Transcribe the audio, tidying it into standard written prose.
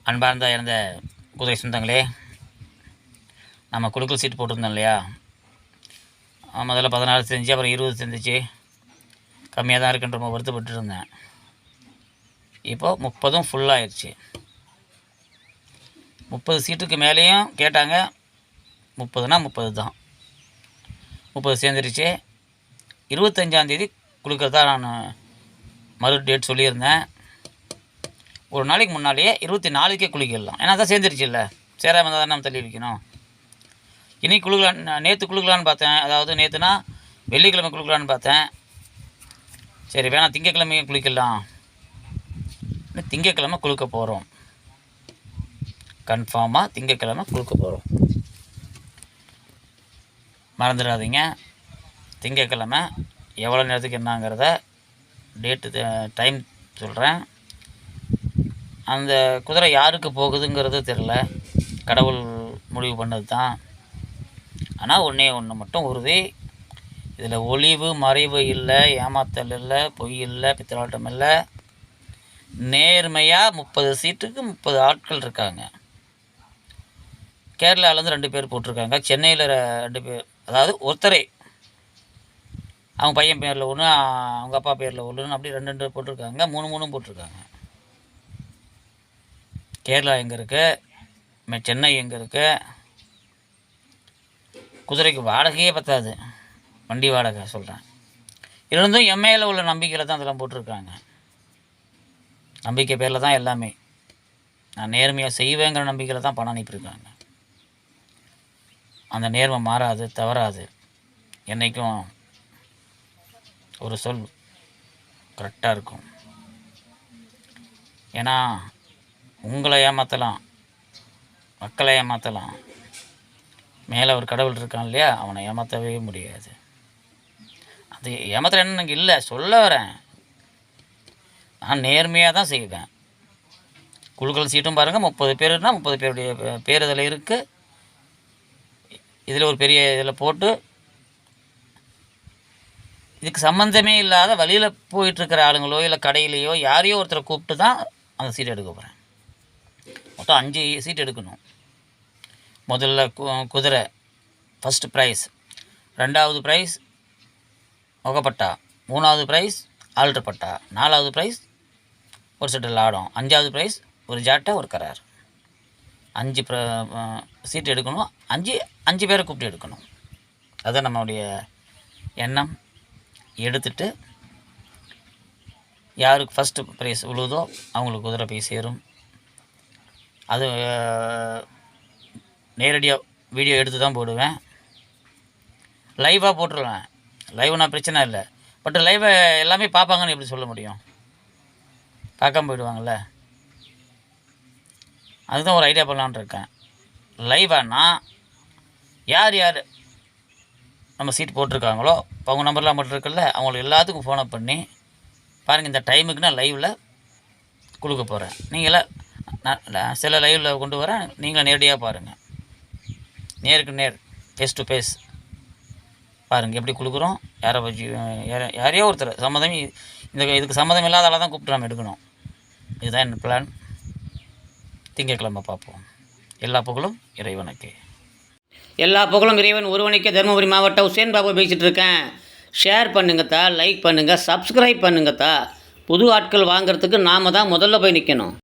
அன்பார்ந்த இறந்த குதிரை சொந்தங்களே, நம்ம குழுக்கள் சீட்டு போட்டிருந்தோம் இல்லையா? முதல்ல 16 செஞ்சு அப்புறம் 20 செஞ்சிச்சு. கம்மியாக தான் இருக்குன்ற வருத்தப்பட்டு இருந்தேன். இப்போது 30ம் ஃபுல்லாகிடுச்சு. 30 சீட்டுக்கு மேலேயும் கேட்டாங்க. 30னா 30 தான். 30 சேர்ந்துருச்சு. 25ஆந்தேதி கொடுக்குறதா நான் மறு டேட் சொல்லியிருந்தேன். ஒரு நாளைக்கு முன்னாலேயே 24க்கே குளிக்கலாம். ஏன்னா தான் சேர்ந்துருச்சு இல்லை, சேராமல் தான் நம்ம தள்ளி வைக்கணும். இன்றைக்கி குளிக்கலான்னு நேற்று குளிக்கலான்னு பார்த்தேன். அதாவது நேற்றுனா வெள்ளிக்கிழமை குளிக்கலான்னு பார்த்தேன். சரி வேணாம், திங்கக்கிழமையே குளிக்கலாம். திங்கக்கிழமை குளிக்க போகிறோம். கன்ஃபார்மாக திங்கக்கிழமை குளிக்க போகிறோம். மறந்துடாதீங்க. திங்கக்கிழமை எவ்வளோ நேரத்துக்கு என்னங்கிறத டேட்டு டைம் சொல்கிறேன். அந்த குதிரை யாருக்கு போகுதுங்கிறது தெரில, கடவுள் முடிவு பண்ணது தான். ஆனால் ஒன்று மட்டும் உறுதி, இதில் ஒளிவு மறைவு இல்லை, ஏமாத்தல் இல்லை, பொய் இல்லை, பித்தலாட்டம் இல்லை. நேர்மையாக 30 சீட்டுக்கு 30 ஆட்கள் இருக்காங்க. கேரளாவிலேருந்து 2 பேர் போட்டிருக்காங்க. சென்னையில் 2 பேர், அதாவது ஒருத்தரே அவங்க பையன் பேரில் ஒன்று, அவங்க அப்பா பேரில் ஒன்றுன்னு அப்படி 2 போட்டிருக்காங்க. 3 போட்டிருக்காங்க. கேரளா எங்கே இருக்குது, சென்னை எங்கே இருக்குது? குதிரைக்கு வாடகையே பத்தாது, வண்டி வாடகை சொல்கிறேன். இருந்தும் எம்ஏல உள்ள நம்பிக்கையில் தான் அதெல்லாம் போட்டிருக்காங்க. நம்பிக்கை பேரில் தான் எல்லாமே. நான் நேர்மையாக செய்வேங்கிற நம்பிக்கையில் தான் பணம் அனுப்பியிருக்காங்க. அந்த நேர்மை மாறாது, தவறாது. என்றைக்கும் ஒரு சொல் கரெக்டாக இருக்கும். ஏன்னா உங்களை ஏமாற்றலாம், மக்களை ஏமாற்றலாம், மேலே ஒரு கடவுள் இருக்கான் இல்லையா, அவனை ஏமாற்றவே முடியாது. அது ஏமாத்துற என்ன எனக்கு இல்லை, சொல்ல வரேன். நான் நேர்மையாக தான் செய்வேன். குழுக்கள் சீட்டும் பாருங்கள், 30 பேருனா 30 பேருடைய பேர் இதில் இருக்குது. இதில் ஒரு பெரிய இதில் போட்டு இதுக்கு சம்மந்தமே இல்லாத வழியில் போயிட்டுருக்கிற ஆளுங்களோ இல்லை கடையிலையோ யாரையோ ஒருத்தரை கூப்பிட்டு தான் அந்த சீட் எடுக்க போகிறேன். மொத்தம் 5 சீட் எடுக்கணும். முதல்ல குதிரை ஃபஸ்ட்டு ப்ரைஸ், 2வது ப்ரைஸ் முகப்பட்டா, 3வது ப்ரைஸ் ஆல்ட்ரு பட்டா, 4வது ப்ரைஸ் ஒரு செட்டு லாடம், 5வது ப்ரைஸ் ஒரு ஜாட்டை ஒரு கரார். 5 சீட் எடுக்கணும். 5 பேரை கூப்பிட்டு எடுக்கணும். அதுதான் நம்மளுடைய எண்ணம். எடுத்துட்டு யாருக்கு ஃபஸ்ட்டு ப்ரைஸ் விழுதோ அவங்களுக்கு குதிரை போய் சேரும். அது நேரடியாக வீடியோ எடுத்து தான் போடுவேன். லைவாக போட்டுருவேன். லைவ்னா பிரச்சனை இல்லை. பட் லைவை எல்லாமே பார்ப்பாங்கன்னு எப்படி சொல்ல முடியும்? பார்க்காம போயிடுவாங்கள்ல. அதுதான் ஒரு ஐடியா பண்ணலான்னு இருக்கேன். லைவானா யார் யார் நம்ம சீட் போட்டிருக்காங்களோ அவங்க நம்பர்லாம் மட்டும் இருக்குல்ல, அவங்களுக்கு எல்லாத்துக்கும் ஃபோனை பண்ணி பாருங்கள், இந்த டைமுக்கு நான் லைவில் கொடுக்க போகிறேன். நீங்களாம் நான் சில லைவில் கொண்டு வரேன், நீங்களும் நேரடியாக பாருங்கள். நேருக்கு நேர், ஃபேஸ் டு ஃபேஸ் பாருங்கள் எப்படி கொடுக்குறோம். யாரையோ ஒருத்தர் சம்மதம், இதுக்கு சம்மதம் இல்லாத ஆளாக தான் கூப்பிட்டு நம்ம எடுக்கணும். இதுதான் என் பிளான். திங்கட்கிழமை பார்ப்போம். எல்லா புகழும் இறைவனுக்கு. எல்லா புகழும் இறைவன் ஒருவனுக்கே. தருமபுரி மாவட்டம் உசேன் பாபு பேசிகிட்டு இருக்கேன். ஷேர் பண்ணுங்கத்தா, லைக் பண்ணுங்கள், சப்ஸ்கிரைப் பண்ணுங்கத்தா. புது ஆட்கள் வாங்கிறதுக்கு நாம் தான் முதல்ல போய் நிற்கணும்.